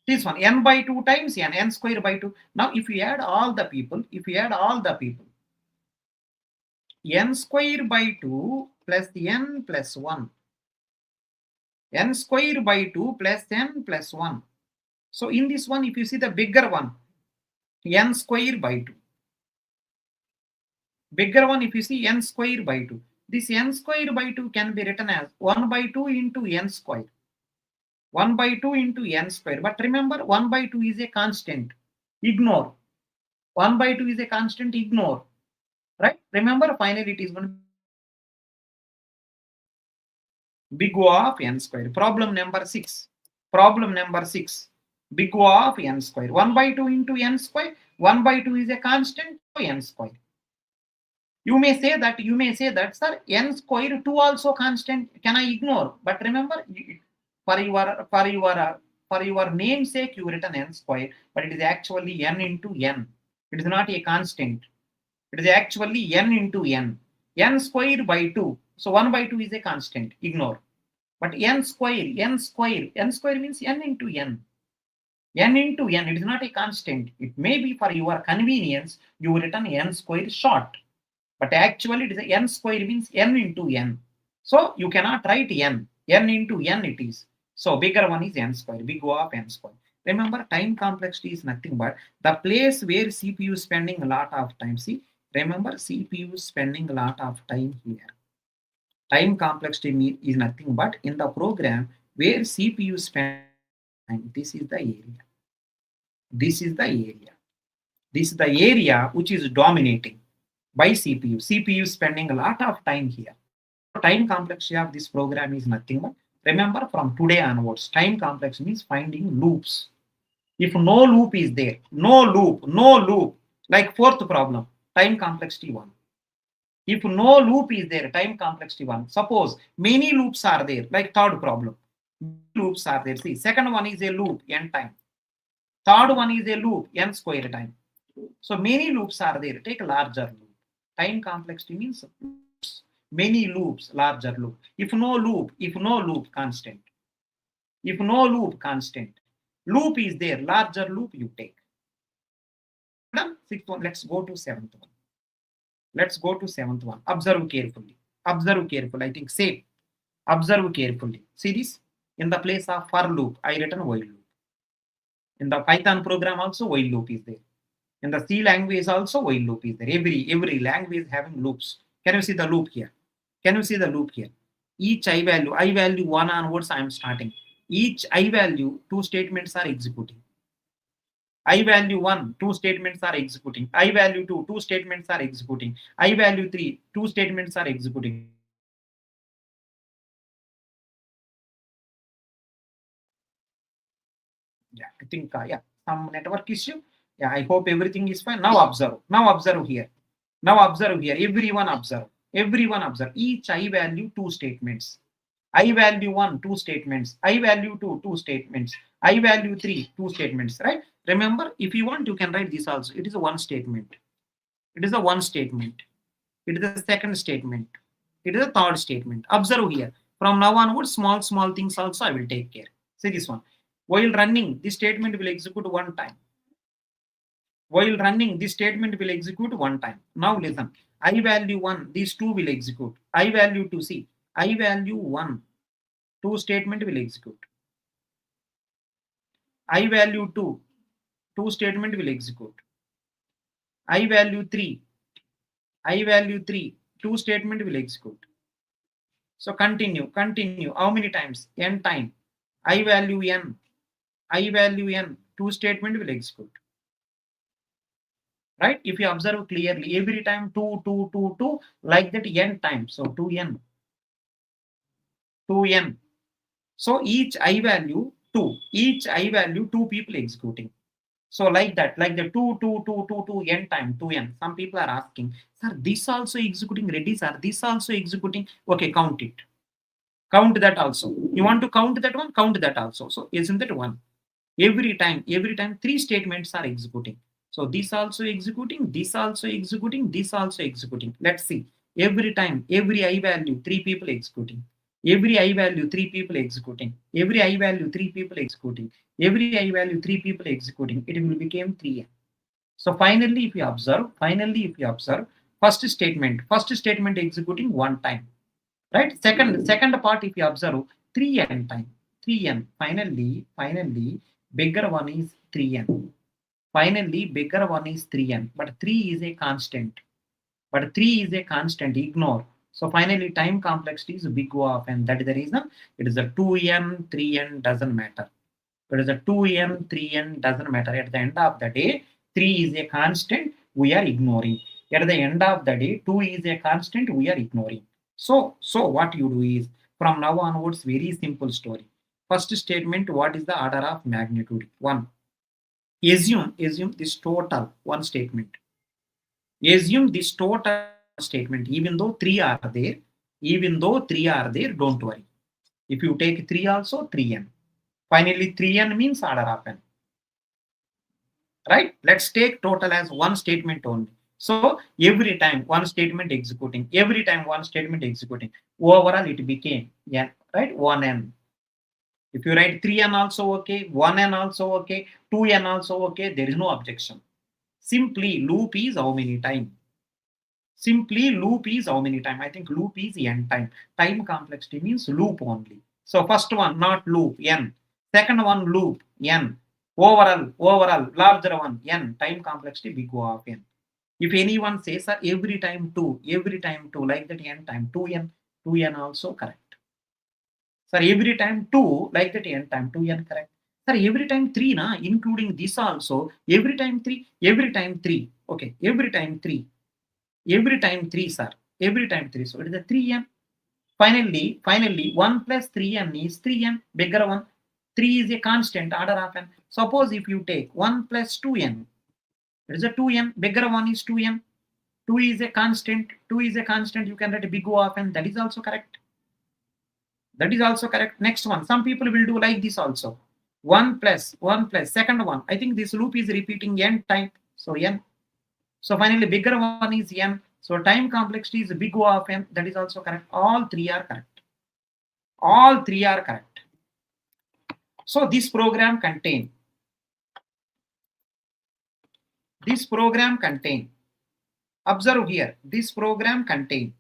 This one n by 2 times n square by 2. Now if you add all the people, n square by 2 plus n plus 1. N square by 2 plus n plus 1. So in this one, if you see the bigger one, n square by 2. Bigger one, if you see n square by 2. This n square by 2 can be written as 1 by 2 into n square. 1 by 2 into n square. But remember, 1 by 2 is a constant. Ignore. 1 by 2 is a constant. Ignore. Right? Remember, finally it is going to be big O of n square. Problem number 6. Problem number 6. Big O of n square. 1 by 2 into n square. 1 by 2 is a constant. So n square. You may say that, sir, n square 2 also constant. Can I ignore? But remember, for your namesake, you written n square, but it is actually n into n. It is not a constant. It is actually n into n. N square by 2. So 1 by 2 is a constant. Ignore. But n square means n into n. N into n, it is not a constant. It may be for your convenience, you written n square short. But actually, it is a n square means n into n. So you cannot write n. N into n it is. So bigger one is n square. Big O of n square. Remember, time complexity is nothing but the place where CPU is spending a lot of time. See, remember, CPU is spending a lot of time here. Time complexity is nothing but in the program where CPU spends time. This is the area. This is the area. This is the area which is dominating by CPU. CPU is spending a lot of time here. Time complexity of this program is nothing but, remember, from today onwards, time complexity means finding loops. If no loop is there, no loop, like fourth problem, time complexity 1. If no loop is there, time complexity 1. Suppose many loops are there, like third problem. Loops are there. See, second one is a loop, n time. Third one is a loop, n square time. So many loops are there. Take a larger loop. Time complexity means many loops, larger loop. If no loop, constant. If no loop, constant. Loop is there, larger loop you take. Done? Sixth one. Let's go to seventh one. Let's go to seventh one. Observe carefully. Observe carefully. I think same. Observe carefully. See this? In the place of for loop, I written while loop. In the Python program also while loop is there. In the C language also while loop is there. Every language having loops. Can you see the loop here? Can you see the loop here? Each I value 1 onwards I am starting. Each I value 2 statements are executing. I value 1, 2 statements are executing. I value 2, 2 statements are executing. I value 3, 2 statements are executing. Yeah, I think yeah, some network issue. Yeah, I hope everything is fine. Now observe. Now observe here. Now observe here. Everyone observe. Everyone observe. Each I value 2 statements. I value 1, 2 statements. I value 2, 2 statements. I value 3, 2 statements. Right? Remember, if you want, you can write this also. It is a one statement. It is a one statement. It is a second statement. It is a third statement. Observe here. From now onwards, small things also I will take care. See this one. While running, this statement will execute one time. While running, this statement will execute one time. Now listen. I value 1, these 2 will execute. I value 2, see. I value 1, 2 statement will execute. I value 2, 2 statement will execute. I value 3, 2 statement will execute. So continue. How many times? N time. I value n, I value n, 2 statement will execute. Right? If you observe clearly, every time 2, 2, 2, 2, like that n times. So 2n, 2n. So each I value 2, each I value 2 people executing. So like that, like the 2, 2, 2, 2, 2, n time, 2n. Some people are asking, sir, this also executing, ready, sir, this also executing. Okay, count it. Count that also. You want to count that one? Count that also. So isn't that one? Every time 3 statements are executing. So this also executing, this also executing, this also executing. Let's see. Every time, every I value, 3 people executing. Every I value, 3 people executing. Every I value, 3 people executing. Every I value, 3 people executing. It will become 3n. So finally, if you observe, first statement executing one time. Right? Second part, if you observe, 3n time. 3n. Finally, bigger one is 3n. Finally, bigger one is 3n. But 3 is a constant. Ignore. So finally, time complexity is big O of n. That is the reason it is a 2n, 3n, doesn't matter. It is a 2n, 3n, doesn't matter. At the end of the day, 3 is a constant, we are ignoring. At the end of the day, 2 is a constant, we are ignoring. So what you do is, from now onwards, very simple story. First statement, what is the order of magnitude? 1. Assume this total, one statement. Assume this total statement, even though 3 are there, don't worry. If you take 3 also, 3n. Finally, 3n means order of n. Right? Let's take total as one statement only. So every time one statement executing, overall it became n, right? 1n. If you write 3n also okay, 1n also okay, 2n also okay, there is no objection. Simply loop is how many time? I think loop is n time. Time complexity means loop only. So first one, not loop, n. Second one, loop, n. Overall, larger one, n. Time complexity, big O of n. If anyone says, sir, every time 2, like that n time, 2n also correct. Sir, every time 2, like that n time, 2n correct. Sir, every time 3, including this also, every time 3. Okay, every time 3, sir. Every time 3. So it is a 3n. Finally, 1 plus 3n is 3n, bigger one. 3 is a constant, order of n. Suppose if you take 1 plus 2n, it is a 2n, bigger one is 2n. 2 is a constant, you can write a big O of n, that is also correct. Next one, some people will do like this also. 1 plus, second one. I think this loop is repeating n time, so n. So finally, bigger one is n. So time complexity is big O of n, that is also correct. All three are correct. So this program contain, observe here, this program contain,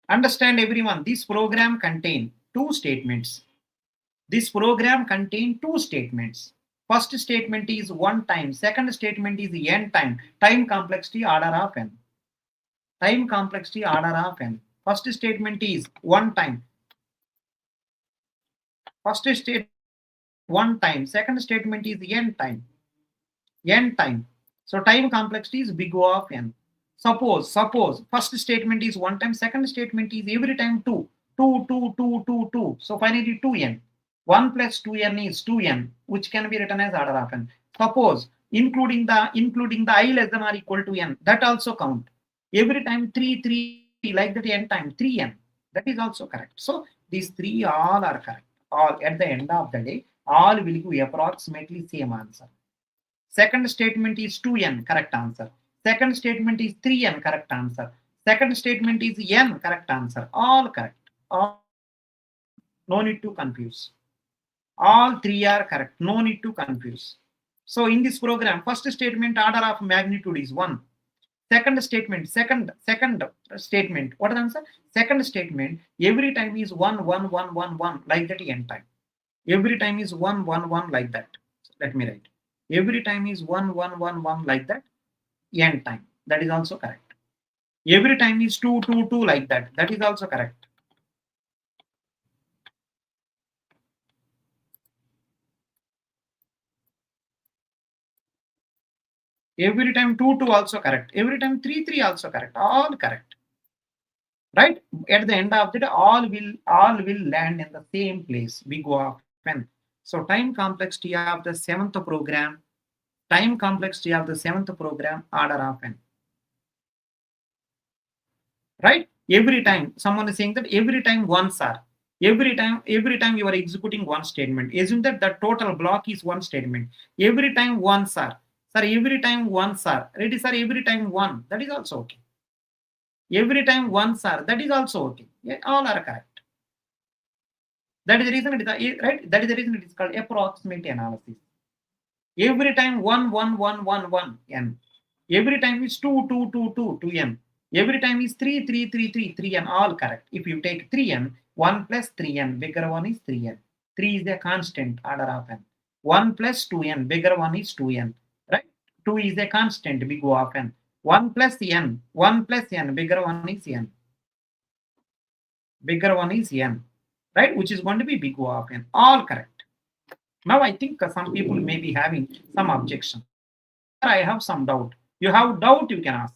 understand everyone, this program contain two statements. First statement is one time, second statement is n time. Time complexity order of n. First statement is one time. Second statement is n time. So time complexity is big O of n. Suppose first statement is one time, second statement is every time 2. So finally 2n. 1 plus 2n is 2n, which can be written as order of n. Suppose including the I less than or equal to n, that also count. Every time 3, like that n time 3n, that is also correct. So these three all are correct. All at the end of the day, all will give approximately same answer. Second statement is 2n, correct answer. Second statement is 3n, correct answer. Second statement is n, correct answer. All correct. All, no need to confuse. All three are correct. No need to confuse. So in this program, first statement order of magnitude is 1. Second statement, what is the answer? Second statement, every time is 1, 1, 1, 1, 1, like that n time. Every time is 1, 1, 1, like that. So let me write. Every time is 1, 1, 1, 1, like that, n time. That is also correct. Every time is 2, 2, 2, like that. That is also correct. Every time 2, 2 also correct. Every time 3, 3 also correct. All correct. Right? At the end of the day, all will land in the same place. We go of n. So time complexity of the 7th program, time complexity of the 7th program, order of n. Right? Every time someone is saying that every time one sir. Every time you are executing one statement. Assume that the total block is one statement. Every time one sir. Sir, every time one sir. Ready, sir, every time one. That is also okay. Every time one sir. That is also okay. Yeah, all are correct. That is the reason it is right. That is the reason it is called approximate analysis. Every time 1, 1, 1, 1, 1 n. Every time is 2, 2, 2, 2, 2 n. Every time is 3, 3, 3, 3, 3 n. All correct. If you take 3 n, 1 plus 3 n, bigger one is 3 n. 3 is a constant order of n. 1 plus 2 n, bigger one is 2 n. Right? 2 is a constant big O of n. 1 plus n, 1 plus n, bigger one is n. Bigger one is n. Right? Which is going to be big O of n. All correct. Now I think some people may be having some objection. I have some doubt. You have doubt, you can ask.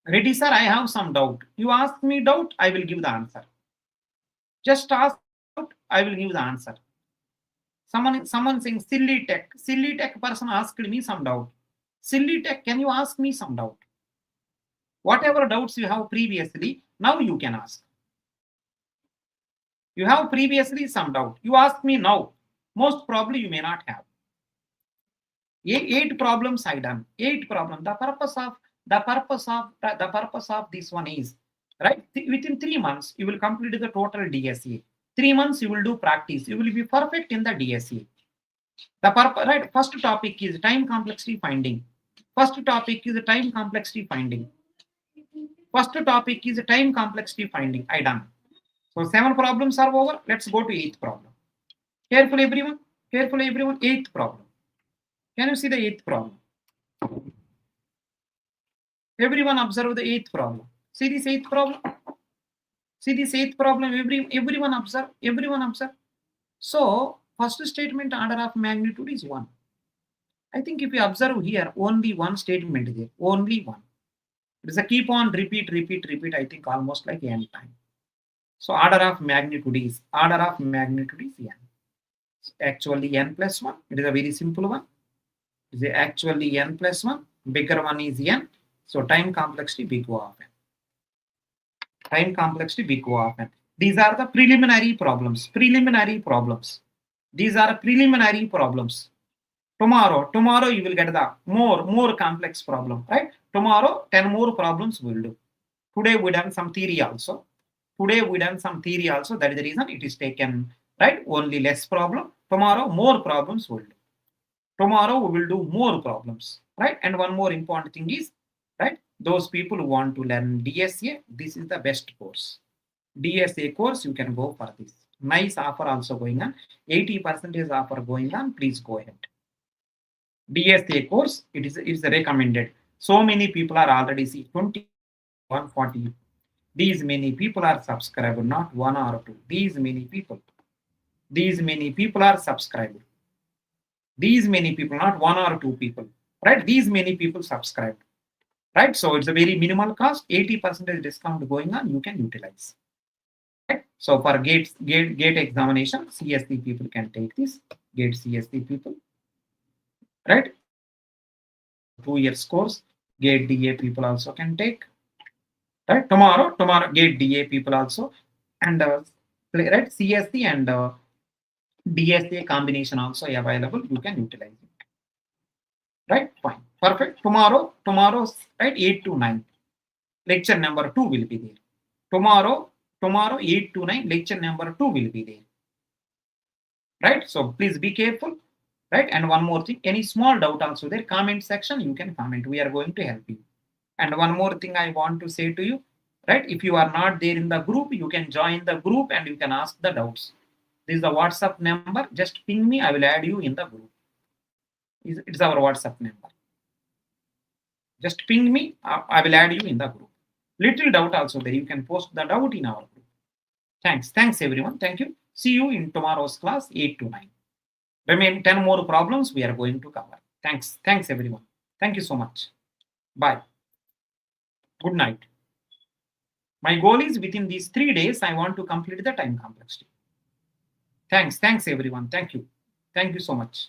Ready, sir? I have some doubt. You ask me doubt, I will give the answer. Just ask doubt, I will give the answer. Someone saying silly tech. Silly tech person asked me some doubt. Silly tech, can you ask me some doubt? Whatever doubts you have previously, now you can ask. You have previously some doubt. You ask me now. Most probably you may not have. 8 problems I done. 8 problems. The purpose of this one is, right? Within 3 months, you will complete the total DSA. 3 months you will do practice. You will be perfect in the DSA. The purpose, right? First topic is time complexity finding. First topic is time complexity finding. First topic is time complexity finding. I done. So 7 problems are over. Let's go to 8th problem. Careful everyone. Careful everyone. 8th problem. Can you see the 8th problem? Everyone observe the 8th problem. See this 8th problem. See this 8th problem. Everyone observe. Everyone observe. So first statement order of magnitude is 1. I think if you observe here, only one statement is there. Only one. It is a keep on repeat. I think almost like n time. So order of magnitude is n. So actually n plus 1. It is a very simple one. It is actually n plus 1. Bigger one is n. So time complexity big O of n. Time complexity big O of n. These are the preliminary problems. These are preliminary problems. Tomorrow you will get the more complex problem, right? Tomorrow 10 more problems we will do. Today we done some theory also. That is the reason it is taken, right? Only less problem. Tomorrow more problems we will do. Tomorrow we will do more problems, right? And one more important thing is, right? Those people who want to learn DSA, this is the best course. DSA course, you can go for this. Nice offer also going on. 80% offer going on. Please go ahead. DSA course, it is recommended. So many people are already see 20, 140. These many people are subscribed, not 1 or 2. These many people are subscribed. These many people, not 1 or 2 people, right? These many people subscribed, right? So it's a very minimal cost. 80% discount going on. You can utilize. Right? So for gate examination, CSC people can take this. Gate CSC people. Right? 2 years course, gate DA people also can take. Right? Tomorrow gate DA people also, and right, CSC and DSA combination also available. You can utilize it. Right? Fine. Perfect. Tomorrow, right, 8 to 9. Lecture number 2 will be there. Tomorrow 8 to 9, lecture number 2 will be there. Right? So please be careful. Right? And one more thing, any small doubt also there, comment section, you can comment. We are going to help you. And one more thing I want to say to you, right? If you are not there in the group, you can join the group and you can ask the doubts. This is the WhatsApp number. Just ping me. I will add you in the group. It's our WhatsApp number. Just ping me. I will add you in the group. Little doubt also there. You can post the doubt in our group. Thanks everyone. Thank you. See you in tomorrow's class 8 to 9. Remain 10 more problems we are going to cover. Thanks everyone. Thank you so much. Bye. Good night. My goal is within these 3 days, I want to complete the time complexity. Thanks everyone. Thank you so much.